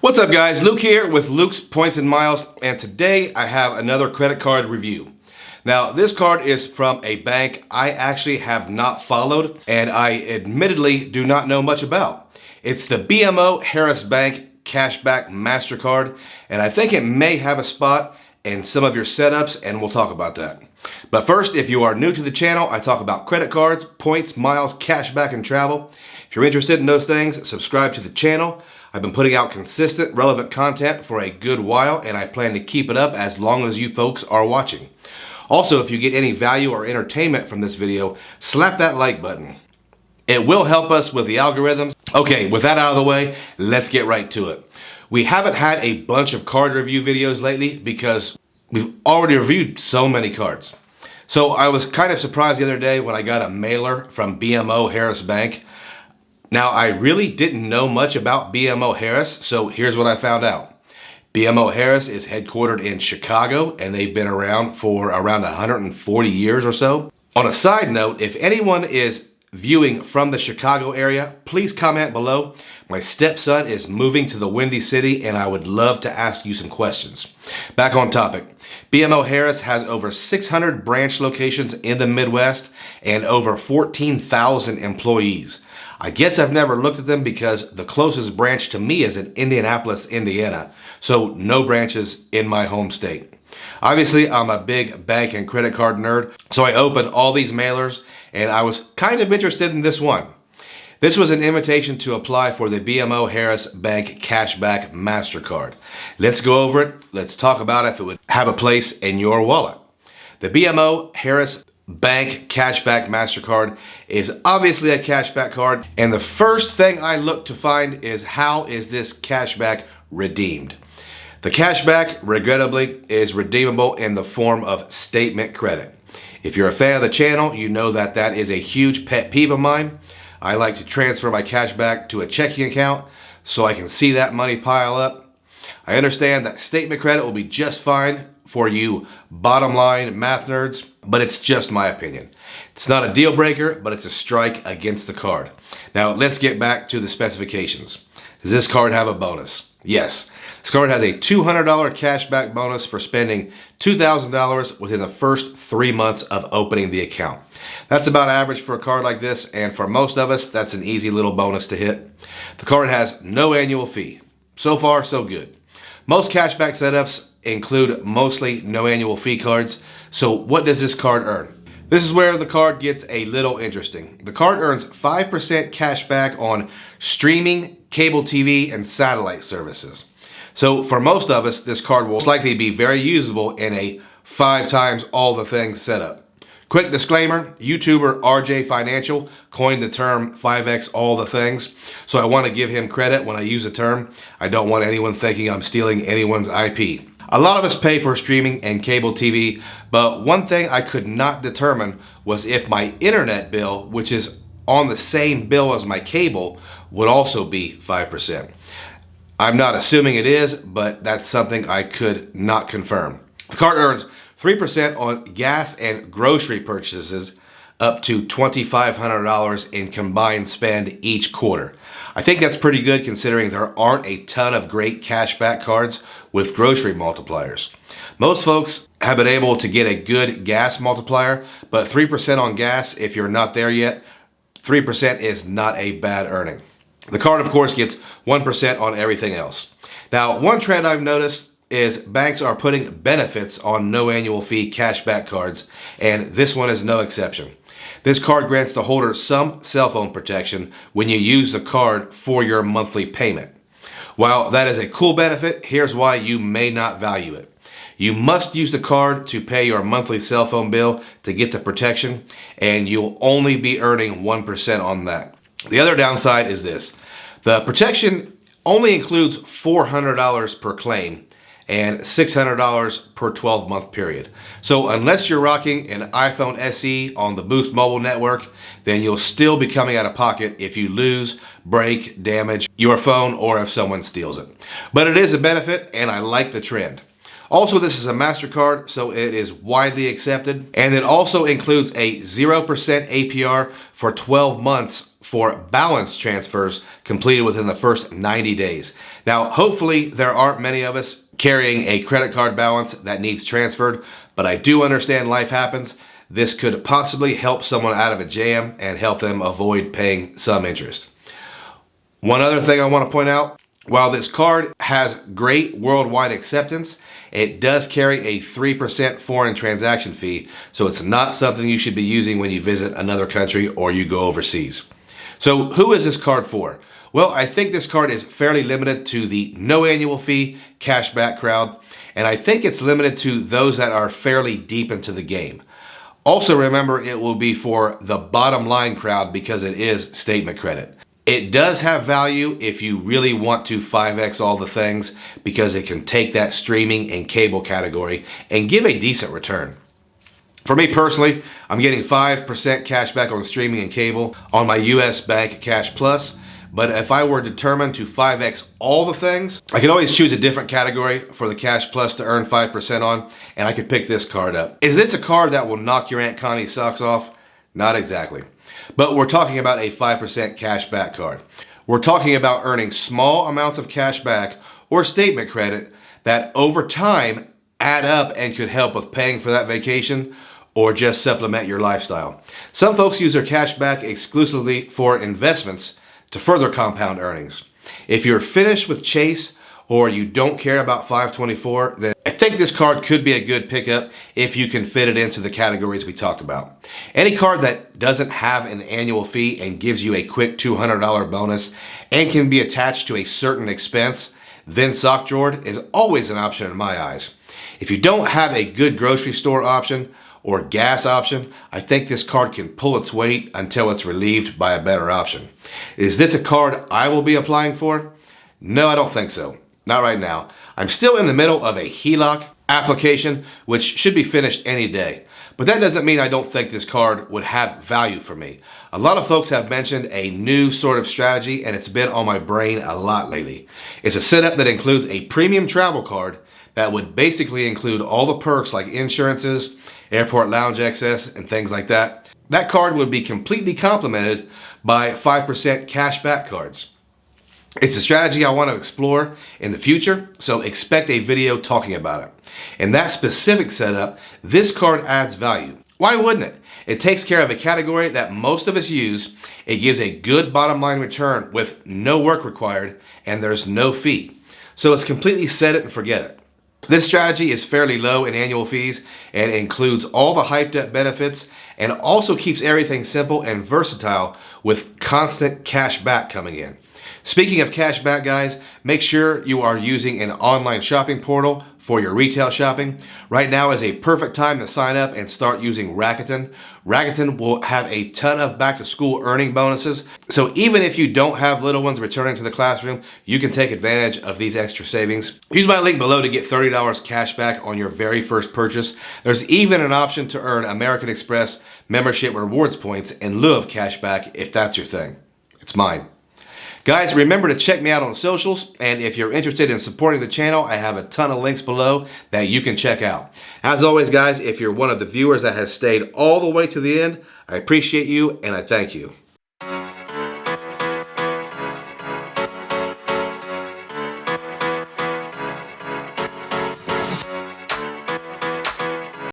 What's up guys, Luke here with Luke's Points and Miles, and today I have another credit card review. Now this card is from a bank I actually have not followed and I admittedly do not know much about. It's the BMO Harris Bank Cashback MasterCard, and I think it may have a spot in some of your setups, and we'll talk about that. But first, if you are new to the channel, I talk about credit cards, points, miles, cashback, and travel. If you're interested in those things, subscribe to the channel. I've been putting out consistent, relevant content for a good while, and I plan to keep it up as long as you folks are watching. Also, if you get any value or entertainment from this video, slap that like button. It will help us with the algorithms. Okay, with that out of the way, let's get right to it. We haven't had a bunch of card review videos lately because we've already reviewed so many cards. So I was kind of surprised the other day when I got a mailer from BMO Harris Bank. Now, I really didn't know much about BMO Harris, so here's what I found out. BMO Harris is headquartered in Chicago, and they've been around for around 140 years or so. On a side note, if anyone is viewing from the Chicago area, please comment below. My stepson is moving to the Windy City, and I would love to ask you some questions. Back on topic. BMO Harris has over 600 branch locations in the Midwest and over 14,000 employees. I guess I've never looked at them because the closest branch to me is in Indianapolis, Indiana, so no branches in my home state. Obviously, I'm a big bank and credit card nerd, so I opened all these mailers and I was kind of interested in this one. This was an invitation to apply for the BMO Harris Bank Cashback MasterCard. Let's go over it. Let's talk about if it would have a place in your wallet. The BMO Harris Bank Cashback MasterCard is obviously a cashback card, and the first thing I look to find is how is this cashback redeemed. The cashback, regrettably, is redeemable in the form of statement credit. If you're a fan of the channel, you know that that is a huge pet peeve of mine. I like to transfer my cashback to a checking account so I can see that money pile up. I understand that statement credit will be just fine for you bottom line math nerds, but it's just my opinion. It's not a deal breaker, but it's a strike against the card. Now let's get back to the specifications. Does this card have a bonus? Yes. This card has a $200 cashback bonus for spending $2,000 within the first 3 months of opening the account. That's about average for a card like this, and for most of us, that's an easy little bonus to hit. The card has no annual fee. So far, so good. Most cashback setups include mostly no annual fee cards. So what does this card earn? This is where the card gets a little interesting. The card earns 5% cashback on streaming, cable TV, and satellite services. So for most of us, this card will most likely be very usable in a 5 times all the things setup. Quick disclaimer, YouTuber RJ Financial coined the term 5x all the things, so I want to give him credit when I use the term. I don't want anyone thinking I'm stealing anyone's IP. A lot of us pay for streaming and cable TV, but one thing I could not determine was if my internet bill, which is on the same bill as my cable, would also be 5%. I'm not assuming it is, but that's something I could not confirm. The card earns 3% on gas and grocery purchases up to $2,500 in combined spend each quarter. I think that's pretty good considering there aren't a ton of great cashback cards with grocery multipliers. Most folks have been able to get a good gas multiplier, but 3% on gas, if you're not there yet, 3% is not a bad earning. The card, of course, gets 1% on everything else. Now, one trend I've noticed is banks are putting benefits on no annual fee cashback cards, and this one is no exception. This card grants the holder some cell phone protection when you use the card for your monthly payment. While that is a cool benefit, here's why you may not value it. You must use the card to pay your monthly cell phone bill to get the protection, and you'll only be earning 1% on that. The other downside is this. The protection only includes $400 per claim and $600 per 12-month period. So unless you're rocking an iPhone SE on the Boost mobile network, then you'll still be coming out of pocket if you lose, break, damage your phone, or if someone steals it. But it is a benefit, and I like the trend. Also, this is a MasterCard, so it is widely accepted, and it also includes a 0% APR for 12 months for balance transfers completed within the first 90 days. Now, hopefully there aren't many of us carrying a credit card balance that needs transferred, but I do understand life happens. This could possibly help someone out of a jam and help them avoid paying some interest. One other thing I want to point out, while this card has great worldwide acceptance, it does carry a 3% foreign transaction fee, so it's not something you should be using when you visit another country or you go overseas. So who is this card for? Well, I think this card is fairly limited to the no annual fee cashback crowd, and I think it's limited to those that are fairly deep into the game. Also remember, it will be for the bottom line crowd because it is statement credit. It does have value if you really want to 5x all the things because it can take that streaming and cable category and give a decent return. For me personally, I'm getting 5% cash back on streaming and cable on my US Bank Cash Plus. But if I were determined to 5x all the things, I could always choose a different category for the Cash Plus to earn 5% on, and I could pick this card up. Is this a card that will knock your Aunt Connie's socks off? Not exactly. But we're talking about a 5% cash back card. We're talking about earning small amounts of cash back or statement credit that over time add up and could help with paying for that vacation or just supplement your lifestyle. Some folks use their cash back exclusively for investments to further compound earnings. If you're finished with Chase or you don't care about 524, then I think this card could be a good pickup if you can fit it into the categories we talked about. Any card that doesn't have an annual fee and gives you a quick $200 bonus and can be attached to a certain expense, then sock drawered, is always an option in my eyes. If you don't have a good grocery store option or gas option, I think this card can pull its weight until it's relieved by a better option. Is this a card I will be applying for? No, I don't think so. Not right now. I'm still in the middle of a HELOC application, which should be finished any day. But that doesn't mean I don't think this card would have value for me. A lot of folks have mentioned a new sort of strategy, and it's been on my brain a lot lately. It's a setup that includes a premium travel card that would basically include all the perks like insurances, airport lounge access, and things like that. That card would be completely complemented by 5% cashback cards. It's a strategy I want to explore in the future, so expect a video talking about it. In that specific setup, this card adds value. Why wouldn't it? It takes care of a category that most of us use. It gives a good bottom line return with no work required, and there's no fee. So it's completely set it and forget it. This strategy is fairly low in annual fees and includes all the hyped up benefits and also keeps everything simple and versatile with constant cash back coming in. Speaking of cash back, guys, make sure you are using an online shopping portal for your retail shopping. Right now is a perfect time to sign up and start using Rakuten. Rakuten will have a ton of back to school earning bonuses. So even if you don't have little ones returning to the classroom, you can take advantage of these extra savings. Use my link below to get $30 cash back on your very first purchase. There's even an option to earn American Express membership rewards points in lieu of cash back if that's your thing. It's mine. Guys, remember to check me out on socials, and if you're interested in supporting the channel, I have a ton of links below that you can check out. As always, guys, if you're one of the viewers that has stayed all the way to the end, I appreciate you and I thank you.